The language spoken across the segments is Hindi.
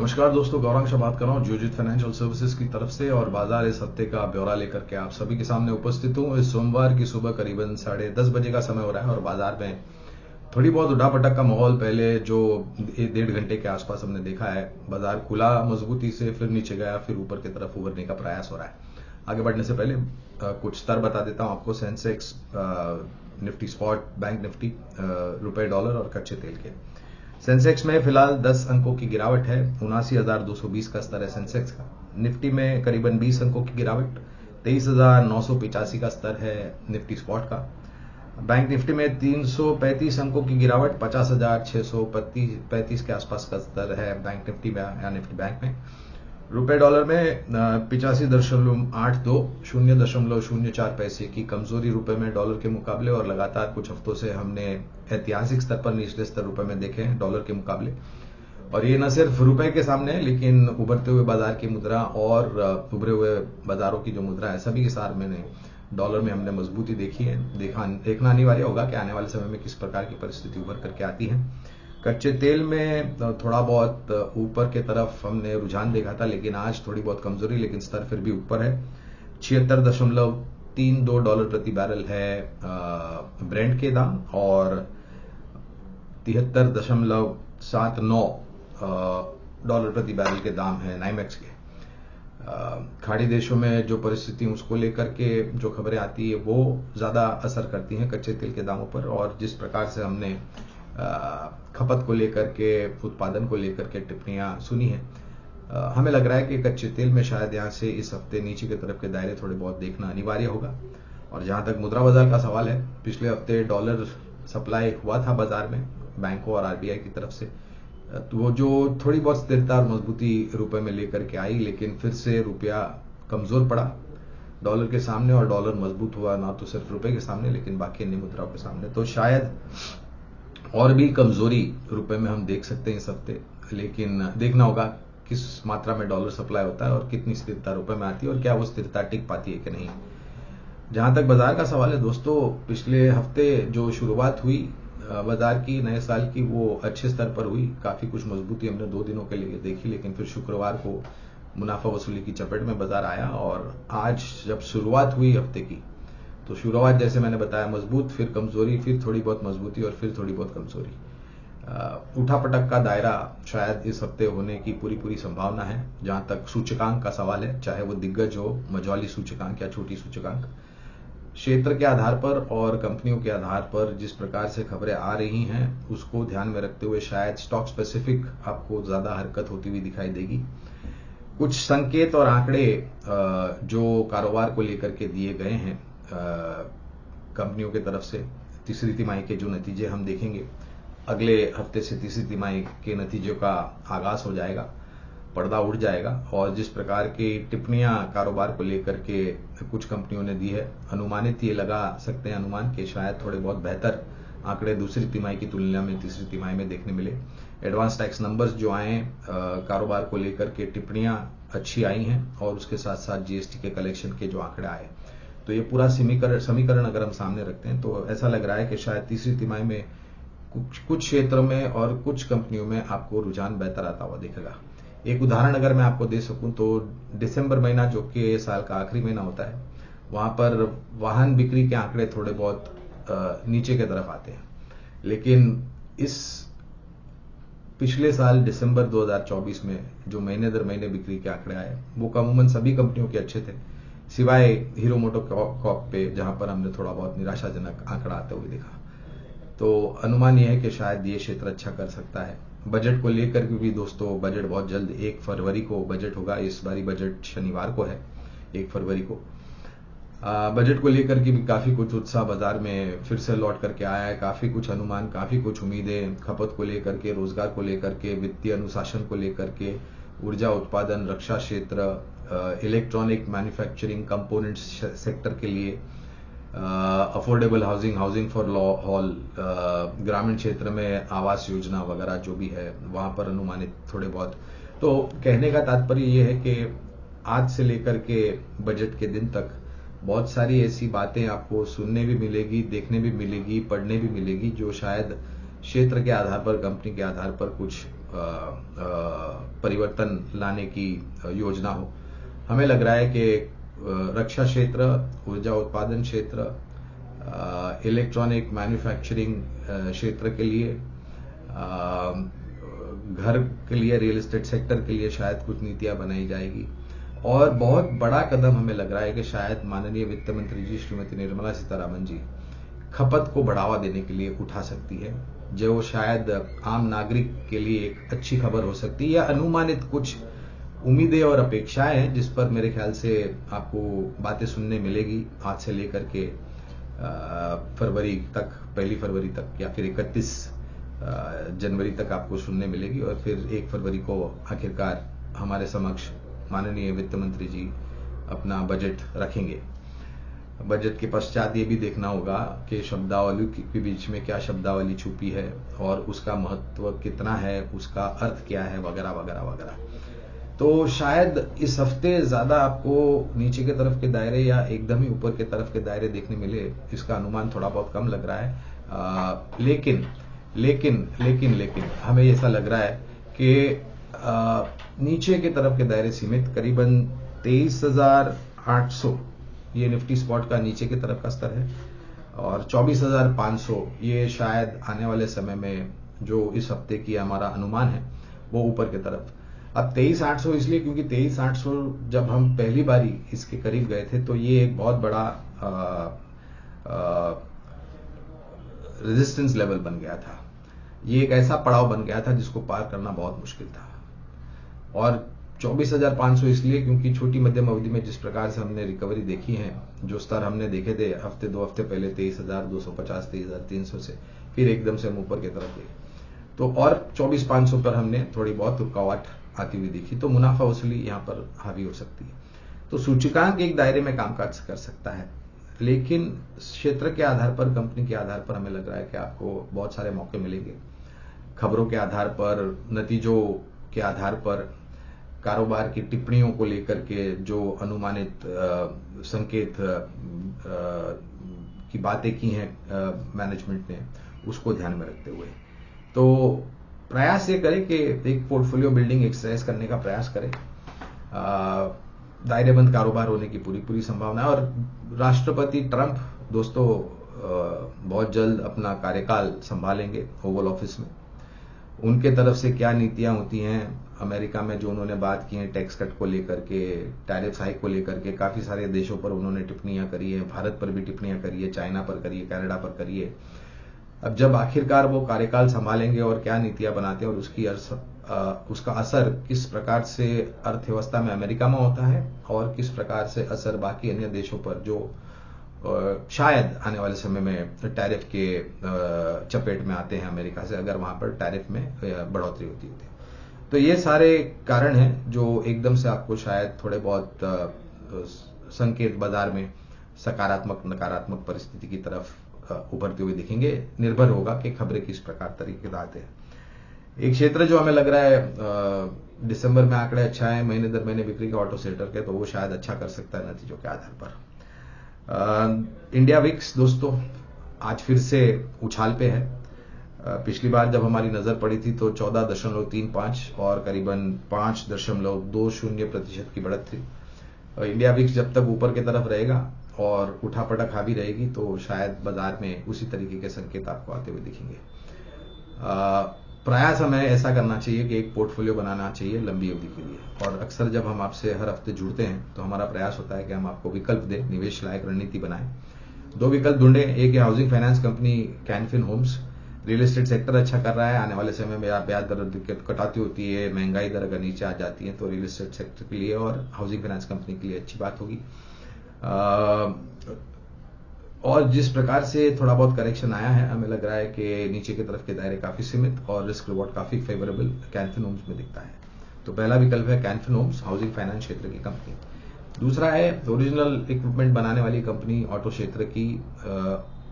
नमस्कार दोस्तों, गौरांग से बात कर रहा हूँ जियोजित फाइनेंशियल सर्विसेज की तरफ से और बाजार इस हफ्ते का ब्यौरा लेकर के आप सभी के सामने उपस्थित हूँ। इस सोमवार की सुबह करीबन 10:30 बजे का समय हो रहा है और बाजार में थोड़ी बहुत उठापटक का माहौल पहले जो 1.5 घंटे के आसपास हमने देखा है। बाजार खुला मजबूती से, फिर नीचे गया, फिर ऊपर की तरफ उभरने का प्रयास हो रहा है। आगे बढ़ने से पहले कुछ स्तर बता देता हूँ आपको। Sensex, Nifty spot, bank Nifty, रुपए डॉलर और कच्चे तेल के। सेंसेक्स में फिलहाल 10 अंकों की गिरावट है, 79,220 का स्तर है सेंसेक्स का। निफ्टी में करीबन 20 अंकों की गिरावट, 23,985 का स्तर है निफ्टी स्पॉट का। बैंक निफ्टी में 335 अंकों की गिरावट, 50,635 के आसपास का स्तर है बैंक निफ्टी में या निफ्टी बैंक में। रुपए डॉलर में 85.82, 0.04 पैसे की कमजोरी रुपए में डॉलर के मुकाबले, और लगातार कुछ हफ्तों से हमने ऐतिहासिक स्तर पर निचले स्तर रुपए में देखे हैं डॉलर के मुकाबले। और ये न सिर्फ रुपए के सामने है, लेकिन उभरते हुए बाजार की मुद्रा और उभरे हुए बाजारों की जो मुद्रा है, सभी के साथ मैंने डॉलर में हमने मजबूती देखी है। देखना अनिवार्य होगा कि आने वाले समय में किस प्रकार की परिस्थिति उभर करके आती है। कच्चे तेल में थोड़ा बहुत ऊपर के तरफ हमने रुझान देखा था, लेकिन आज थोड़ी बहुत कमजोरी, लेकिन स्तर फिर भी ऊपर है। 76.32 डॉलर प्रति बैरल है ब्रेंट के दाम और 73.79 डॉलर प्रति बैरल के दाम है नाइमेक्स के। खाड़ी देशों में जो परिस्थिति उसको लेकर के जो खबरें आती है वो ज्यादा असर करती हैं कच्चे तेल के दामों पर। और जिस प्रकार से हमने खपत को लेकर के, उत्पादन को लेकर के टिप्पणियां सुनी है, हमें लग रहा है कि कच्चे तेल में शायद यहां से इस हफ्ते नीचे की तरफ के दायरे थोड़े बहुत देखना अनिवार्य होगा। और जहां तक मुद्रा बाजार का सवाल है, पिछले हफ्ते डॉलर सप्लाई हुआ था बाजार में बैंकों और आरबीआई की तरफ से, तो वो जो थोड़ी बहुत स्थिरता और मजबूती रुपए में लेकर के आई, लेकिन फिर से रुपया कमजोर पड़ा डॉलर के सामने और डॉलर मजबूत हुआ ना तो सिर्फ रुपए के सामने लेकिन बाकी अन्य मुद्राओं के सामने। तो शायद और भी कमजोरी रुपए में हम देख सकते हैं इस हफ्ते, लेकिन देखना होगा किस मात्रा में डॉलर सप्लाई होता है और कितनी स्थिरता रुपए में आती है और क्या वो स्थिरता टिक पाती है कि नहीं। जहां तक बाजार का सवाल है दोस्तों, पिछले हफ्ते जो शुरुआत हुई बाजार की नए साल की, वो अच्छे स्तर पर हुई। काफी कुछ मजबूती हमने 2 दिनों के लिए देखी, लेकिन फिर शुक्रवार को मुनाफा वसूली की चपेट में बाजार आया। और आज जब शुरुआत हुई हफ्ते की, तो शुरुआत जैसे मैंने बताया मजबूत, फिर कमजोरी, फिर थोड़ी बहुत मजबूती और फिर थोड़ी बहुत कमजोरी। उठापटक का दायरा शायद इस हफ्ते होने की पूरी संभावना है। जहां तक सूचकांक का सवाल है, चाहे वो दिग्गज हो, मझौली सूचकांक या छोटी सूचकांक, क्षेत्र के आधार पर और कंपनियों के आधार पर जिस प्रकार से खबरें आ रही हैं, उसको ध्यान में रखते हुए शायद स्टॉक स्पेसिफिक आपको ज्यादा हरकत होती हुई दिखाई देगी। कुछ संकेत और आंकड़े जो कारोबार को लेकर के दिए गए हैं कंपनियों की तरफ से, तीसरी तिमाही के जो नतीजे हम देखेंगे, अगले हफ्ते से तीसरी तिमाही के नतीजों का आगाज हो जाएगा, पर्दा उठ जाएगा। और जिस प्रकार की टिप्पणियां कारोबार को लेकर के कुछ कंपनियों ने दी है, अनुमानित ये लगा सकते हैं अनुमान के शायद थोड़े बहुत बेहतर आंकड़े दूसरी तिमाही की तुलना में तीसरी तिमाही में देखने मिले। एडवांस टैक्स नंबर्स जो आए कारोबार को लेकर के, टिप्पणियां अच्छी आई हैं और उसके साथ साथ जीएसटी के कलेक्शन के जो आंकड़े आए, तो ये पूरा समीकरण अगर हम सामने रखते हैं तो ऐसा लग रहा है कि शायद तीसरी तिमाही में कुछ क्षेत्रों में और कुछ कंपनियों में आपको रुझान बेहतर आता हुआ दिखेगा। एक उदाहरण अगर मैं आपको दे सकूं तो दिसंबर महीना जो कि साल का आखिरी महीना होता है, वहां पर वाहन बिक्री के आंकड़े थोड़े बहुत नीचे की तरफ आते हैं। लेकिन इस पिछले साल दिसंबर 2024 में जो महीने दर महीने बिक्री के आंकड़े आए, वो अमूमन सभी कंपनियों के अच्छे थे, सिवाय हीरो मोटोकॉर्प पे, जहां पर हमने थोड़ा बहुत निराशाजनक आंकड़ा आते हुए देखा। तो अनुमान यह है कि शायद ये क्षेत्र अच्छा कर सकता है। बजट को लेकर भी दोस्तों, बजट बहुत जल्द 1 फरवरी को बजट होगा। इस बारी बजट शनिवार को है, 1 फरवरी को। बजट को लेकर के भी काफी कुछ उत्साह बाजार में फिर से लौट करके आया है। काफी कुछ अनुमान, काफी कुछ उम्मीदें खपत को लेकर के, रोजगार को लेकर के, वित्तीय अनुशासन को लेकर के, ऊर्जा उत्पादन, रक्षा क्षेत्र, इलेक्ट्रॉनिक मैन्युफैक्चरिंग कंपोनेंट्स सेक्टर के लिए, अफोर्डेबल हाउसिंग फॉर ऑल, ग्रामीण क्षेत्र में आवास योजना वगैरह जो भी है, वहां पर अनुमानित थोड़े बहुत। तो कहने का तात्पर्य यह है कि आज से लेकर के बजट के दिन तक बहुत सारी ऐसी बातें आपको सुनने भी मिलेगी, देखने भी मिलेगी, पढ़ने भी मिलेगी, जो शायद क्षेत्र के आधार पर, कंपनी के आधार पर कुछ परिवर्तन लाने की योजना हो। हमें लग रहा है कि रक्षा क्षेत्र, ऊर्जा उत्पादन क्षेत्र, इलेक्ट्रॉनिक मैन्युफैक्चरिंग क्षेत्र के लिए, घर के लिए, रियल एस्टेट सेक्टर के लिए शायद कुछ नीतियां बनाई जाएगी। और बहुत बड़ा कदम हमें लग रहा है कि शायद माननीय वित्त मंत्री जी श्रीमती निर्मला सीतारामन जी खपत को बढ़ावा देने के लिए उठा सकती है, जो शायद आम नागरिक के लिए एक अच्छी खबर हो सकती है, या अनुमानित कुछ उम्मीदें और अपेक्षाएं हैं जिस पर मेरे ख्याल से आपको बातें सुनने मिलेगी आज से लेकर के फरवरी तक, 1 फरवरी तक, या फिर 31 जनवरी तक आपको सुनने मिलेगी। और फिर 1 फरवरी को आखिरकार हमारे समक्ष माननीय वित्त मंत्री जी अपना बजट रखेंगे। बजट के पश्चात ये भी देखना होगा कि शब्दावली के बीच में क्या शब्दावली छुपी है और उसका महत्व कितना है, उसका अर्थ क्या है, वगैरह वगैरह वगैरह। तो शायद इस हफ्ते ज्यादा आपको नीचे के तरफ के दायरे या एकदम ही ऊपर के तरफ के दायरे देखने मिले, इसका अनुमान थोड़ा बहुत कम लग रहा है। लेकिन लेकिन लेकिन लेकिन हमें ऐसा लग रहा है कि नीचे के तरफ के दायरे सीमित, करीबन 23,800 ये निफ्टी स्पॉट का नीचे की तरफ का स्तर है, और 24,500 ये शायद आने वाले समय में जो इस हफ्ते की हमारा अनुमान है वो ऊपर की तरफ। अब 23,800 इसलिए क्योंकि 23,800 जब हम पहली बारी इसके करीब गए थे तो ये एक बहुत बड़ा रेजिस्टेंस लेवल बन गया था। ये एक ऐसा पड़ाव बन गया था जिसको पार करना बहुत मुश्किल था। और 24,500 इसलिए क्योंकि छोटी मध्यम अवधि में जिस प्रकार से हमने रिकवरी देखी है, जो स्तर हमने देखे थे हफ्ते 2 हफ्ते पहले 23,250, 23,300 से, फिर एकदम से हम ऊपर की तरफ गए, तो और 24,500 पर हमने थोड़ी बहुत रुकावट आती हुई देखी, तो मुनाफा वसूली यहां पर हावी हो सकती है। तो सूचकांक एक दायरे में कामकाज कर सकता है, लेकिन क्षेत्र के आधार पर, कंपनी के आधार पर हमें लग रहा है कि आपको बहुत सारे मौके मिलेंगे। खबरों के आधार पर, नतीजों के आधार पर, कारोबार की टिप्पणियों को लेकर के जो अनुमानित संकेत की बातें की हैं मैनेजमेंट ने, उसको ध्यान में रखते हुए तो प्रयास ये करें कि एक पोर्टफोलियो बिल्डिंग एक्सरसाइज करने का प्रयास करें। दायरेबंद कारोबार होने की पूरी संभावना है। और राष्ट्रपति ट्रंप दोस्तों बहुत जल्द अपना कार्यकाल संभालेंगे ओवल ऑफिस में। उनके तरफ से क्या नीतियां होती हैं अमेरिका में, जो उन्होंने बात की है टैक्स कट को लेकर के, टैरिफ हाइक को लेकर के, काफी सारे देशों पर उन्होंने टिप्पणियां करी है, भारत पर भी टिप्पणियां करी है, चाइना पर करी है, कनाडा पर करी है। अब जब आखिरकार वो कार्यकाल संभालेंगे और क्या नीतियां बनाते हैं और उसका असर किस प्रकार से अर्थव्यवस्था में अमेरिका में होता है और किस प्रकार से असर बाकी अन्य देशों पर जो शायद आने वाले समय में टैरिफ के चपेट में आते हैं अमेरिका से, अगर वहां पर टैरिफ में बढ़ोतरी होती है। तो ये सारे कारण हैं जो एकदम से आपको शायद थोड़े बहुत संकेत बाजार में सकारात्मक नकारात्मक परिस्थिति की तरफ उभरते हुए दिखेंगे। निर्भर होगा कि खबरें किस प्रकार तरीके से आते हैं। एक क्षेत्र जो हमें लग रहा है दिसंबर में आंकड़े अच्छा है, महीने दर महीने बिक्री का ऑटो सेक्टर के, तो वो शायद अच्छा कर सकता है नतीजों के आधार पर। इंडिया विक्स दोस्तों आज फिर से उछाल पे है। पिछली बार जब हमारी नजर पड़ी थी तो 14.35 और करीबन 5.20% की बढ़त थी। इंडिया विक्स जब तक ऊपर की तरफ रहेगा और उठापटक हावी रहेगी तो शायद बाजार में उसी तरीके के संकेत आपको आते हुए दिखेंगे। प्रयास हमें ऐसा करना चाहिए कि एक पोर्टफोलियो बनाना चाहिए लंबी अवधि के लिए। और अक्सर जब हम आपसे हर हफ्ते जुड़ते हैं तो हमारा प्रयास होता है कि हम आपको विकल्प दें, निवेश लायक रणनीति बनाएं। 2 विकल्प ढूंढे, एक है housing finance company Canfin Homes. Real estate sector अच्छा कर रहा है, आने वाले समय में ब्याज दर दिक्कत कटौती होती है, महंगाई दर अगर नीचे आ जाती है तो रियल एस्टेट सेक्टर के लिए और हाउसिंग फाइनेंस कंपनी के लिए अच्छी बात होगी। और जिस प्रकार से थोड़ा बहुत करेक्शन आया है, हमें लग रहा है कि नीचे की तरफ के दायरे काफी सीमित और रिस्क रिवॉर्ड काफी फेवरेबल कैनफिन होम्स में दिखता है। तो पहला विकल्प है कैनफिन होम्स, हाउसिंग फाइनेंस क्षेत्र की कंपनी। दूसरा है ओरिजिनल इक्विपमेंट बनाने वाली कंपनी, ऑटो क्षेत्र की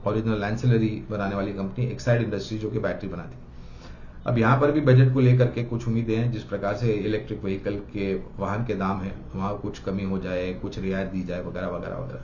ओरिजिनल एंसिलरी बनाने वाली कंपनी एक्साइड इंडस्ट्री, जो कि बैटरी बनाती है। अब यहां पर भी बजट को लेकर के कुछ उम्मीदें हैं। जिस प्रकार से इलेक्ट्रिक व्हीकल के वाहन के दाम है वहां कुछ कमी हो जाए, कुछ रियायत दी जाए, वगैरह वगैरह वगैरह।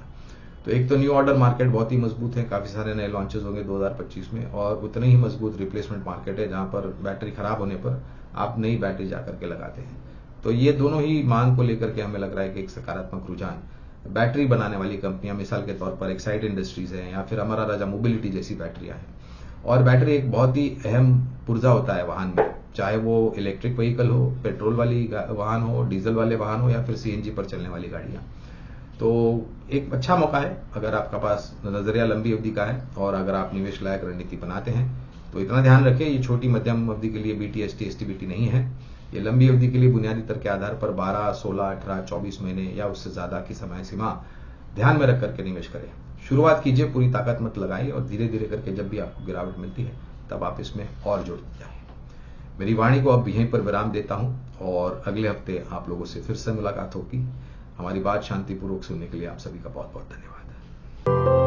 तो एक तो न्यू ऑर्डर मार्केट बहुत ही मजबूत है, काफी सारे नए लॉन्चेस होंगे 2025 में, और उतने ही मजबूत रिप्लेसमेंट मार्केट है जहां पर बैटरी खराब होने पर आप नई बैटरी जाकर के लगाते हैं। तो ये दोनों ही मांग को लेकर के हमें लग रहा है कि एक सकारात्मक रुझान बैटरी बनाने वाली कंपनियां, मिसाल के तौर पर एक्साइड इंडस्ट्रीज है या फिर अमरा राजा मोबिलिटी जैसी बैटरियां हैं। और बैटरी एक बहुत ही अहम पुर्जा होता है वाहन में, चाहे वो इलेक्ट्रिक व्हीकल हो, पेट्रोल वाली वाहन हो, डीजल वाले वाहन हो या फिर सीएनजी पर चलने वाली गाड़ियां। तो एक अच्छा मौका है अगर आपका पास नजरिया लंबी अवधि का है और अगर आप निवेश लायक रणनीति बनाते हैं तो इतना ध्यान रखें, ये छोटी मध्यम अवधि के लिए बीटीएसटी एसटीबीटी नहीं है। ये लंबी अवधि के लिए बुनियादी दर के आधार पर 12, 16, 18, 24 महीने या उससे ज्यादा की समय सीमा ध्यान में रख करके निवेश करें। शुरुआत कीजिए, पूरी ताकत मत लगाइए और धीरे धीरे करके जब भी आपको गिरावट मिलती है तब आप इसमें और जुड़ते जाएं। मेरी वाणी को अब यहीं पर विराम देता हूं और अगले हफ्ते आप लोगों से फिर से मुलाकात होगी। हमारी बात शांतिपूर्वक सुनने के लिए आप सभी का बहुत बहुत धन्यवाद।